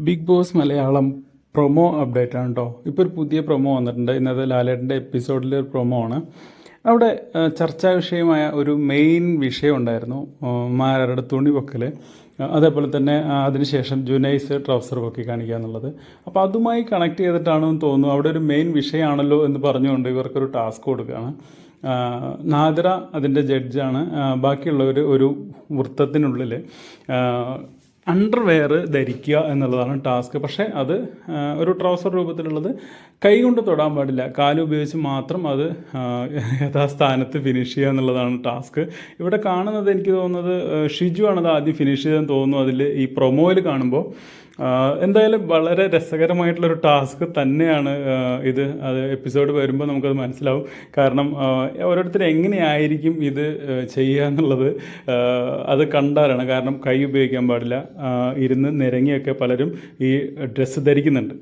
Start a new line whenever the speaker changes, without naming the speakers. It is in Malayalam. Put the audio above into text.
Big Boss Malayalam promo update ആണ് കേട്ടോ. ഇപ്പോൾ ഒരു പുതിയ പ്രൊമോ വന്നിട്ടുണ്ട്. ഇന്നത്തെ ലാലേട്ടൻ്റെ എപ്പിസോഡിലെ ഒരു പ്രൊമോ ആണ്. അവിടെ ചർച്ചാ വിഷയമായ ഒരു മെയിൻ വിഷയം ഉണ്ടായിരുന്നു, മാരാരുടെ തുണി പൊക്കൽ. അതേപോലെ തന്നെ അതിനുശേഷം ജുനൈസ് ട്രൗസർ പൊക്കി കാണിക്കുക എന്നുള്ളത്. അപ്പോൾ അതുമായി കണക്ട് ചെയ്തിട്ടാണെന്ന് തോന്നുന്നു. അവിടെ ഒരു മെയിൻ വിഷയമാണല്ലോ എന്ന് പറഞ്ഞുകൊണ്ട് ഇവർക്കൊരു ടാസ്ക് കൊടുക്കുകയാണ്. നാദിറ അതിൻ്റെ ജഡ്ജാണ്. ബാക്കിയുള്ളവർ ഒരു വൃത്തത്തിനുള്ളിൽ അണ്ടർവെയർ ധരിക്കുക എന്നുള്ളതാണ് ടാസ്ക്. പക്ഷേ അത് ഒരു ട്രൗസർ രൂപത്തിലുള്ളത്, കൈ കൊണ്ട് തൊടാൻ പാടില്ല, കാലുപയോഗിച്ച് മാത്രം അത് യഥാസ്ഥാനത്ത് ഫിനിഷ് ചെയ്യുക എന്നുള്ളതാണ് ടാസ്ക്. ഇവിടെ കാണുന്നത് എനിക്ക് തോന്നുന്നത് ഷിജു ആണത് ആദ്യം ഫിനിഷ് ചെയ്തെന്ന് തോന്നുന്നു അതിൽ ഈ പ്രൊമോയിൽ കാണുമ്പോൾ. എന്തായാലും വളരെ രസകരമായിട്ടുള്ളൊരു ടാസ്ക് തന്നെയാണ് ഇത്. അത് എപ്പിസോഡ് വരുമ്പോൾ നമുക്കത് മനസ്സിലാവും. കാരണം ഓരോരുത്തർ എങ്ങനെയായിരിക്കും ഇത് ചെയ്യുക എന്നുള്ളത് അത് കണ്ടാലാണ്. കാരണം കൈ ഉപയോഗിക്കാൻ പാടില്ല, ഇരുന്ന് നിരങ്ങിയൊക്കെ പലരും ഈ ഡ്രസ്സ് ധരിക്കുന്നുണ്ട്.